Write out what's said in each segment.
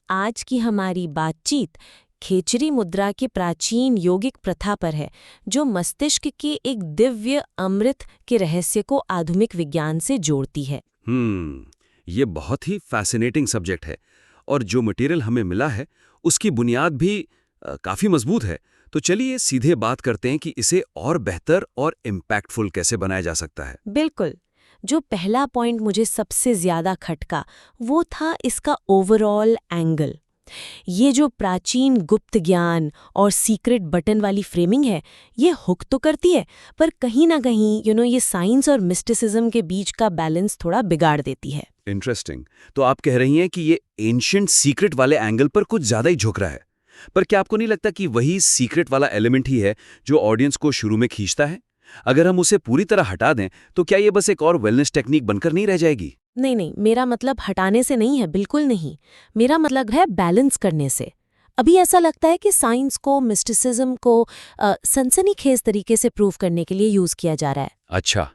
आज की हमारी बातचीत खेचरी मुद्रा के प्राचीन योगिक प्रथा पर है, जो मस्तिष्क के एक दिव्य अमृत के रहस्य को आधुनिक विज्ञान से जोड़ती है। ये बहुत ही फैसिनेटिंग सब्जेक्ट है और जो मटेरियल हमें मिला है उसकी बुनियाद भी काफी मजबूत है। तो चलिए सीधे बात करते हैं कि इसे और बेहतर और इम्पैक्टफुल कैसे बनाया जा सकता है। बिल्कुल। जो पहला पॉइंट मुझे सबसे ज्यादा खटका वो था इसका ओवरऑल एंगल। ये जो प्राचीन गुप्त ज्ञान और सीक्रेट बटन वाली फ्रेमिंग है, ये हुक तो करती है, पर कहीं ना कहीं ये साइंस और मिस्टिसिज्म के बीच का बैलेंस थोड़ा बिगाड़ देती है। इंटरेस्टिंग। तो आप कह रही हैं कि ये एंशिएंट सीक्रेट वाले एंगल पर कुछ ज्यादा ही झुक रहा है। पर क्या आपको नहीं लगता कि वही सीक्रेट वाला एलिमेंट ही है जो ऑडियंस को शुरू में खींचता है? अगर हम उसे पूरी तरह हटा दें तो क्या ये बस एक और वेलनेस टेक्निक बनकर नहीं रह जाएगी? नहीं, मेरा मतलब हटाने से नहीं है, बिल्कुल नहीं। मेरा मतलब है बैलेंस करने से। अभी ऐसा लगता है कि साइंस को, मिस्टिसिज्म को सनसनीखेज तरीके से प्रूव करने के लिए यूज किया जा रहा है। अच्छा,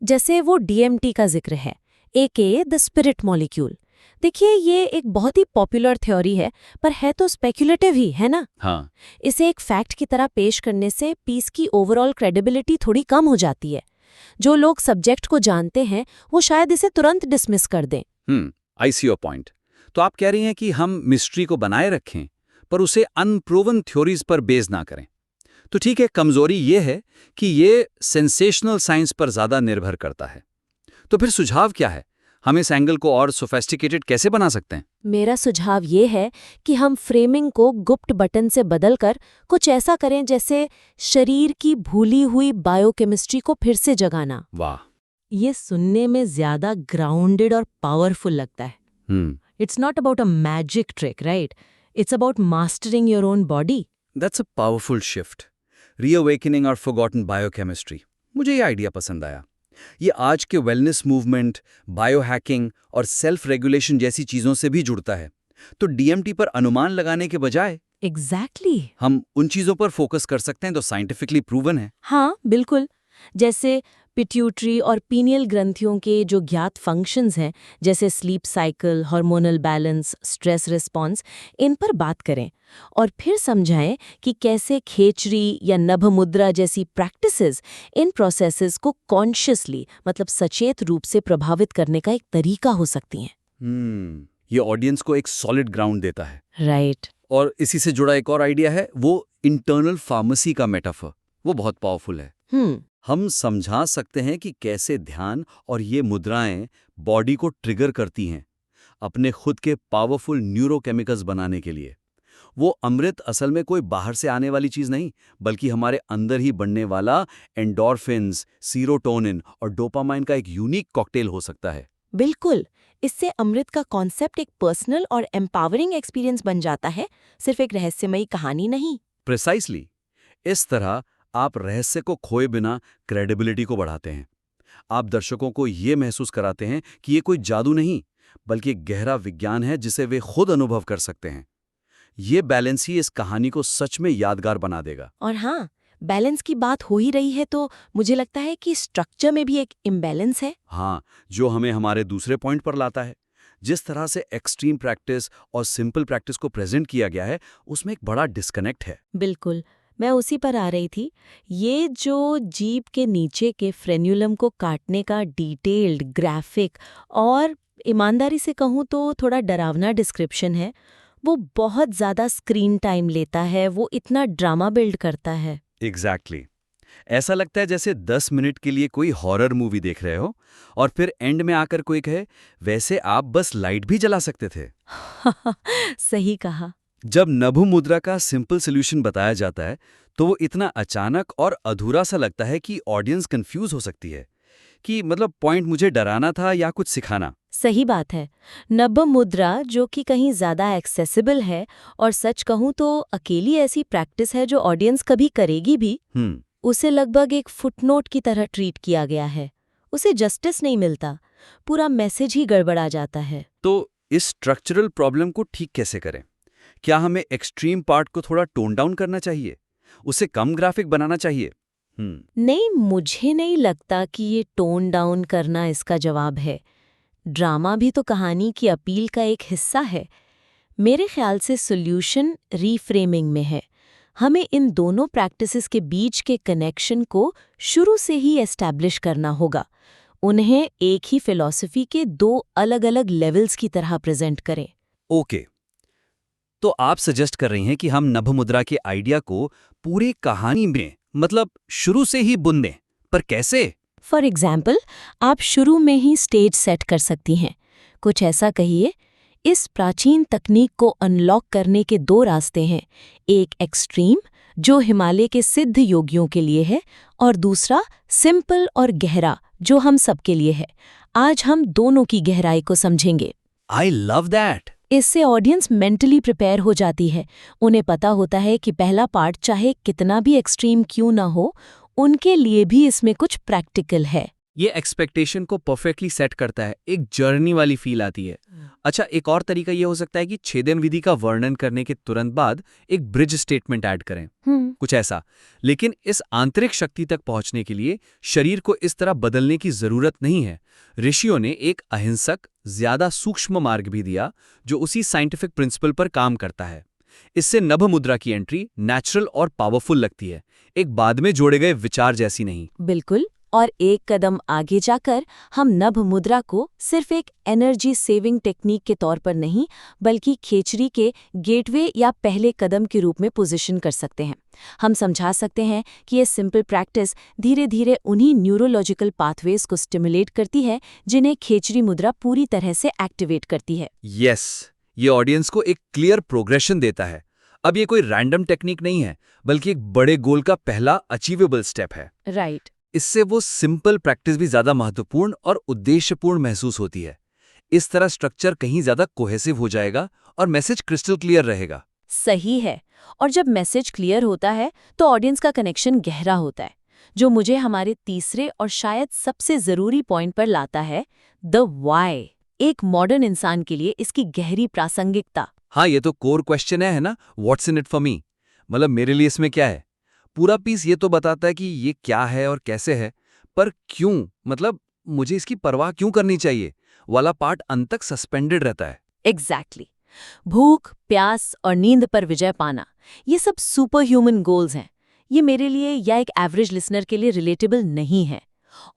जैसे वो डीएमटी का जिक्र है, एके द स्पिरिट मॉलिक्यूल। देखिए, ये एक बहुत ही पॉपुलर थ्योरी है, पर है तो स्पेक्युलेटिव ही, है ना? हाँ। इसे एक फैक्ट की तरह पेश करने से पीस की ओवरऑल क्रेडिबिलिटी थोड़ी कम हो जाती है। जो लोग सब्जेक्ट को जानते हैं वो शायद इसे तुरंत डिसमिस कर दें। आई सी योर पॉइंट। तो आप कह रही हैं कि हम मिस्ट्री को बनाए रखें पर उसे अनप्रूवन थ्योरीज पर बेस ना करें। तो ठीक है, कमजोरी ये है कि ये सेंसेशनल साइंस पर ज्यादा निर्भर करता है। तो फिर सुझाव क्या है? हम इस एंगल को और सोफेस्टिकेटेड कैसे बना सकते हैं? मेरा सुझाव ये है कि हम फ्रेमिंग को गुप्त बटन से बदलकर कुछ ऐसा करें जैसे शरीर की भूली हुई बायोकेमिस्ट्री को फिर से जगाना। वाह! ये सुनने में ज्यादा ग्राउंडेड और पावरफुल लगता है। It's not about a magic trick, right? It's about mastering your own body. That's a powerful shift. Reawakening और फॉरगॉटन बायोकेमिस्ट्री। मुझे ये आइडिया पसंद आया। ये आज के वेलनेस मूवमेंट, बायोहैकिंग और सेल्फ रेगुलेशन जैसी चीजों से भी जुड़ता है। तो डीएमटी पर अनुमान लगाने के बजाय एग्जैक्टली हम उन चीजों पर फोकस कर सकते हैं जो साइंटिफिकली प्रूवन है। हाँ, बिल्कुल। जैसे पिट्यूटरी और पीनियल ग्रंथियों के जो ज्ञात फंक्शंस हैं, जैसे sleep cycle, hormonal balance, stress response, इन पर बात करें और फिर समझाएं कि कैसे खेचरी या नभ मुद्रा जैसी प्रैक्टिसेस इन प्रोसेसेस को कॉन्शियसली, मतलब सचेत रूप से प्रभावित करने का एक तरीका हो सकती हैं। ये ऑडियंस को एक सॉलिड ग्राउंड देता है। राइट। और इसी से जुड़ा एक और आइडिया है, वो इंटरनल फार्मेसी का मेटाफर। वो बहुत पावरफुल है। हम समझा सकते हैं कि कैसे ध्यान और ये मुद्राएं बॉडी को ट्रिगर करती हैं अपने खुद के पावरफुल न्यूरोकेमिकल्स बनाने के लिए। वो अमृत असल में कोई बाहर से आने वाली चीज नहीं, बल्कि हमारे अंदर ही बनने वाला एंडोर्फिन्स, सीरोटोनिन और डोपामाइन का एक यूनिक कॉकटेल हो सकता है। बिल्कुल। इससे अमृत का कॉन्सेप्ट एक पर्सनल और एम्पावरिंग एक्सपीरियंस बन जाता है, सिर्फ एक रहस्यमयी कहानी नहीं। प्रिसाइसली। इस तरह आप रहस्य को खोए बिना क्रेडिबिलिटी को बढ़ाते हैं। आप दर्शकों को ये महसूस कराते हैं कि ये कोई जादू नहीं, बल्कि एक गहरा विज्ञान है जिसे वे खुद अनुभव कर सकते हैं। ये बैलेंस ही इस कहानी को सच में यादगार बना देगा। और हाँ, बैलेंस की बात हो ही रही है तो मुझे लगता है कि स्ट्रक्चर में भी एक इम्बैलेंस है। हाँ, जो हमें हमारे दूसरे पॉइंट पर लाता है। जिस तरह से एक्सट्रीम प्रैक्टिस और सिंपल प्रैक्टिस को प्रेजेंट किया गया है, उसमें एक बड़ा डिस्कनेक्ट है। बिल्कुल, मैं उसी पर आ रही थी। ये जो जीभ के नीचे के फ्रेन्यूलम को काटने का डिटेल्ड, ग्राफिक और ईमानदारी से कहूँ तो थोड़ा डरावना डिस्क्रिप्शन है, वो बहुत ज़्यादा स्क्रीन टाइम लेता है, वो इतना ड्रामा बिल्ड करता है। एग्जैक्टली। ऐसा लगता है जैसे 10 मिनट के लिए कोई हॉरर मूवी देख रहे हो और फिर एंड में आकर कोई कहे, वैसे आप बस लाइट भी जला सकते थे। सही कहा। जब नभु मुद्रा का सिंपल सॉल्यूशन बताया जाता है तो वो इतना अचानक और अधूरा सा लगता है कि ऑडियंस कंफ्यूज हो सकती है कि मतलब पॉइंट मुझे डराना था या कुछ सिखाना। सही बात है। नभ मुद्रा जो कि कहीं ज़्यादा एक्सेसिबल है और सच कहूँ तो अकेली ऐसी प्रैक्टिस है जो ऑडियंस कभी करेगी भी, उसे लगभग एक फुटनोट की तरह ट्रीट किया गया है। उसे जस्टिस नहीं मिलता, पूरा मैसेज ही गड़बड़ा जाता है। तो इस स्ट्रक्चरल प्रॉब्लम को ठीक कैसे करें? क्या हमें एक्सट्रीम पार्ट को थोड़ा टोन डाउन करना चाहिए, उसे कम ग्राफिक बनाना चाहिए? नहीं, मुझे नहीं लगता कि ये टोन डाउन करना इसका जवाब है। ड्रामा भी तो कहानी की अपील का एक हिस्सा है। मेरे ख्याल से सॉल्यूशन रीफ्रेमिंग में है। हमें इन दोनों प्रैक्टिसेस के बीच के कनेक्शन को शुरू से ही एस्टैब्लिश करना होगा। उन्हें एक ही फिलॉसफी के दो अलग-अलग लेवल्स की तरह प्रेजेंट करें। ओके, तो आप सजेस्ट कर रही हैं कि हम नभ मुद्रा के आइडिया को पूरी कहानी में मतलब शुरू से ही बुन दें, पर कैसे? फॉर एग्जाम्पल, आप शुरू में ही स्टेज सेट कर सकती हैं। कुछ ऐसा कहिए, इस प्राचीन तकनीक को अनलॉक करने के दो रास्ते हैं। एक एक्सट्रीम, जो हिमालय के सिद्ध योगियों के लिए है, और दूसरा सिंपल और गहरा, जो हम सबके लिए है। आज हम दोनों की गहराई को समझेंगे। I love that. इससे ऑडियंस मेंटली प्रिपेयर हो जाती है। उन्हें पता होता है कि पहला पार्ट चाहे कितना भी एक्सट्रीम क्यों ना हो, उनके लिए भी इसमें कुछ प्रैक्टिकल है। ये एक्सपेक्टेशन को परफेक्टली सेट करता है, एक जर्नी वाली फील आती है। अच्छा, एक और तरीका ये हो सकता है कि छेदन विधि का वर्णन करने के तुरंत बाद एक ब्रिज स्टेटमेंट ऐड करें, कुछ ऐसा। लेकिन इस आंतरिक शक्ति तक पहुंचने के लिए शरीर को इस तरह बदलने की जरूरत नहीं है। ऋषियों ने एक अहिंसक, ज्यादा सूक्ष्म मार्ग भी दिया जो उसी साइंटिफिक प्रिंसिपल पर काम करता है। इससे नभ मुद्रा की एंट्री नेचुरल और पावरफुल लगती है, एक बाद में जोड़े गए विचार जैसी नहीं। बिल्कुल। और एक कदम आगे जाकर हम नभ मुद्रा को सिर्फ एक एनर्जी सेविंग टेक्निक के तौर पर नहीं, बल्कि खेचरी के गेटवे या पहले कदम के रूप में पोजीशन कर सकते हैं। हम समझा सकते हैं कि ये सिंपल प्रैक्टिस धीरे धीरे उन्हीं न्यूरोलॉजिकल पाथवेज को स्टिमुलेट करती है जिन्हें खेचरी मुद्रा पूरी तरह से एक्टिवेट करती है। यस, ये ऑडियंस को एक क्लियर प्रोग्रेशन देता है। अब ये कोई रैंडम टेक्निक नहीं है, बल्कि एक बड़े गोल का पहला अचीवेबल स्टेप है। राइट। इससे वो सिंपल प्रैक्टिस भी ज्यादा महत्वपूर्ण और उद्देश्यपूर्ण महसूस होती है। इस तरह स्ट्रक्चर कहीं ज्यादा कोहेसिव हो जाएगा और मैसेज क्रिस्टल क्लियर रहेगा। सही है। और जब मैसेज क्लियर होता है तो ऑडियंस का कनेक्शन गहरा होता है, जो मुझे हमारे तीसरे और शायद सबसे जरूरी पॉइंट पर लाता है, द व्हाई। एक मॉडर्न इंसान के लिए इसकी गहरी प्रासंगिकता। हाँ, ये तो कोर क्वेश्चन है ना, what's in it for me, मतलब मेरे लिए इसमें क्या है। पूरा पीस ये तो बताता है कि ये क्या है और कैसे है, पर क्यों, मतलब मुझे इसकी परवाह क्यों करनी चाहिए वाला पार्ट अंत तक सस्पेंडेड रहता है। एग्जैक्टली। भूख, प्यास और नींद पर विजय पाना, ये सब सुपर ह्यूमन गोल्स हैं। ये मेरे लिए या एक एवरेज लिसनर के लिए रिलेटेबल नहीं है।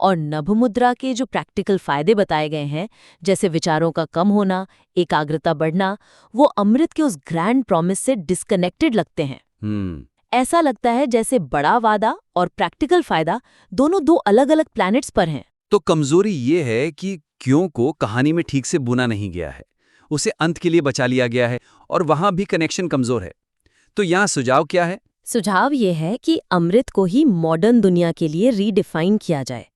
और नभ मुद्रा के जो प्रैक्टिकल फायदे बताए गए हैं, जैसे विचारों का कम होना, एकाग्रता बढ़ना, वो अमृत के उस ग्रैंड प्रॉमिस से डिस्कनेक्टेड लगते हैं। ऐसा लगता है जैसे बड़ा वादा और प्रैक्टिकल फायदा दोनों दो अलग-अलग प्लैनेट्स पर हैं। तो कमजोरी ये है कि क्यों को कहानी में ठीक से बुना नहीं गया है, उसे अंत के लिए बचा लिया गया है और वहां भी कनेक्शन कमजोर है। तो यहाँ सुझाव क्या है? सुझाव ये है कि अमृत को ही मॉडर्न दुनिया के लिए रीडिफाइन किया जाए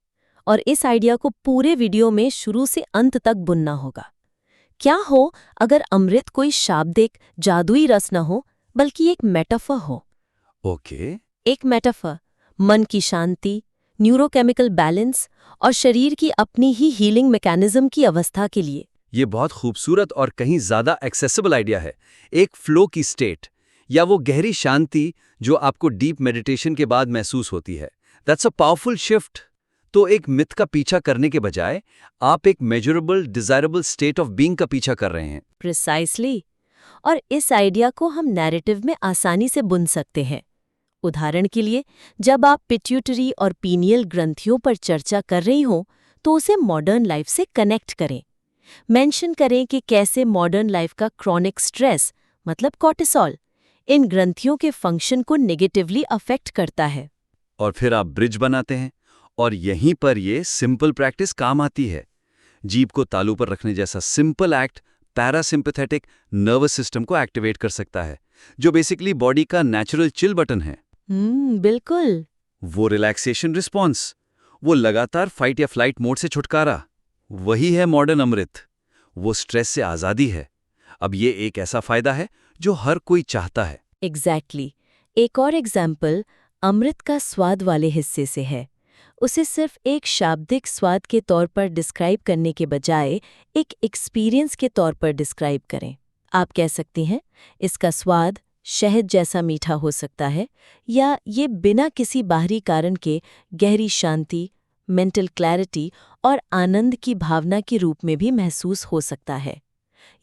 और इस आइडिया को पूरे वीडियो में शुरू से अंत तक बुनना होगा। क्या हो अगर अमृत कोई शाब्दिक जादुई रस न हो, बल्कि एक मेटाफर हो। ओके। एक मेटाफर मन की शांति, न्यूरोकेमिकल बैलेंस और शरीर की अपनी ही हीलिंग मैकेनिज्म की अवस्था के लिए। ये बहुत खूबसूरत और कहीं ज्यादा एक्सेसिबल आइडिया है। एक फ्लो की स्टेट या वो गहरी शांति जो आपको डीप मेडिटेशन के बाद महसूस होती है। That's a powerful shift. तो एक मिथ का पीछा करने के बजाय आप एक measurable, desirable state of being का पीछा कर रहे हैं। प्रिसाइसली। और इस आइडिया को हम नैरेटिव में आसानी से बुन सकते हैं। उदाहरण के लिए, जब आप पिट्यूटरी और पीनियल ग्रंथियों पर चर्चा कर रही हो, तो उसे मॉडर्न लाइफ से कनेक्ट करें। मेंशन करें कि कैसे मॉडर्न लाइफ का क्रॉनिक स्ट्रेस, मतलब कॉर्टिसोल, इन ग्रंथियों के फंक्शन को नेगेटिवली अफेक्ट करता है। और फिर आप ब्रिज बनाते हैं और यहीं पर ये सिंपल प्रैक्टिस काम आती है। जीभ को तालू पर रखने जैसा simple act parasympathetic nervous system को एक्टिवेट कर सकता है, जो बेसिकली बॉडी का नेचुरल चिल बटन है। बिल्कुल। वो रिलैक्सेशन रिस्पॉन्स, वो लगातार फाइट या फ्लाइट मोड से छुटकारा, वही है मॉडर्न अमृत। वो स्ट्रेस से आज़ादी है। अब ये एक ऐसा फायदा है जो हर कोई चाहता है। एग्जैक्टली। एक और एग्जाम्पल अमृत का स्वाद वाले हिस्से से है। उसे सिर्फ एक शाब्दिक स्वाद के तौर पर डिस्क्राइब करने के बजाय एक एक्सपीरियंस के तौर पर डिस्क्राइब करें। आप कह सकती हैं, इसका स्वाद शहद जैसा मीठा हो सकता है, या ये बिना किसी बाहरी कारण के गहरी शांति, मेंटल क्लैरिटी और आनंद की भावना के रूप में भी महसूस हो सकता है।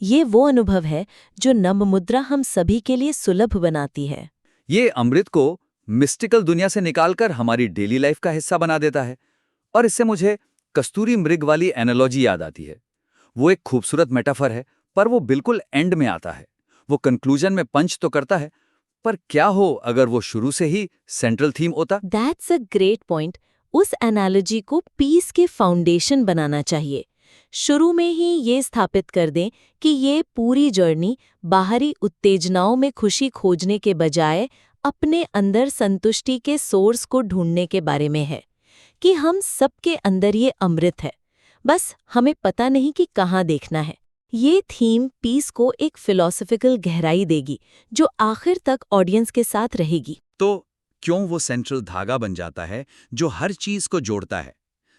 ये वो अनुभव है जो नम मुद्रा हम सभी के लिए सुलभ बनाती है। ये अमृत को मिस्टिकल दुनिया से निकालकर हमारी डेली लाइफ का हिस्सा बना देता है। और इससे मुझे कस्तूरी मृग वाली एनालॉजी याद आती है। वो एक खूबसूरत मेटाफर है, पर वो बिल्कुल एंड में आता है। वो कंक्लूजन में पंच तो करता है, पर क्या हो अगर वो शुरू से ही सेंट्रल थीम होता? That's a great point. उस एनालॉजी को पीस के फाउंडेशन बनाना चाहिए। शुरू में ही ये स्थापित कर दें कि ये पूरी जर्नी बाहरी उत्तेजनाओं में खुशी खोजने के बजाय अपने अंदर संतुष्टि के सोर्स को ढूंढने के बारे में है, कि हम सबके अंदर ये अमृत है, बस हमें पता नहीं कि कहाँ देखना है। ये थीम पीस को एक फिलॉसफिकल गहराई देगी जो आखिर तक ऑडियंस के साथ रहेगी। तो क्यों वो सेंट्रल धागा बन जाता है जो हर चीज को जोड़ता है?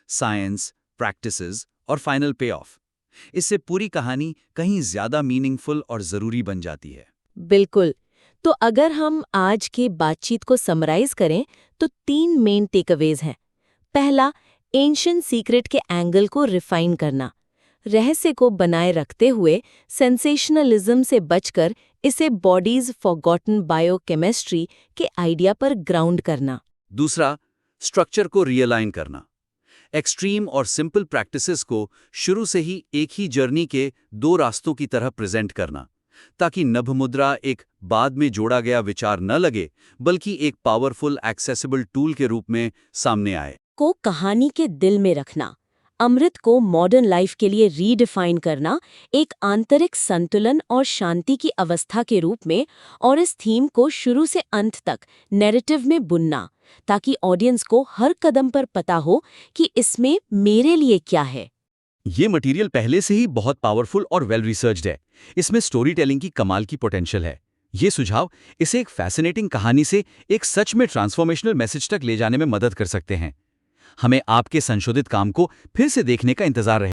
साइंस, प्रैक्टिसेस और फाइनल पे ऑफ। इससे पूरी कहानी कहीं ज्यादा मीनिंगफुल और जरूरी बन जाती है। बिल्कुल। तो अगर हम आज की बातचीत को समराइज करें तो 3 मेन टेकअवेज हैं। पहला, एंशिएंट सीक्रेट के एंगल को रिफाइन करना, रहस्य को बनाए रखते हुए सेंसेशनलिज्म से बचकर इसे बॉडीज फॉरगॉटन बायोकेमिस्ट्री के आइडिया पर ग्राउंड करना। दूसरा, स्ट्रक्चर को रियलाइन करना, एक्सट्रीम और सिंपल प्रैक्टिसेस को शुरू से ही एक ही जर्नी के 2 रास्तों की तरह प्रेजेंट करना, ताकि नभमुद्रा एक बाद में जोड़ा गया विचार न लगे, बल्कि एक पावरफुल एक्सेसिबल टूल के रूप में सामने आए। को कहानी के दिल में रखना, अमृत को मॉडर्न लाइफ के लिए रीडिफाइन करना, एक आंतरिक संतुलन और शांति की अवस्था के रूप में, और इस थीम को शुरू से अंत तक नैरेटिव में बुनना, ताकि ऑडियंस को हर कदम पर पता हो कि इसमें मेरे लिए क्या है। ये मटेरियल पहले से ही बहुत पावरफुल और वेल रिसर्च्ड है। इसमें स्टोरी टेलिंग की कमाल की पोटेंशियल है। ये सुझाव इसे एक फैसिनेटिंग कहानी से एक सच में ट्रांसफॉर्मेशनल मैसेज तक ले जाने में मदद कर सकते हैं। हमें आपके संशोधित काम को फिर से देखने का इंतजार रहे।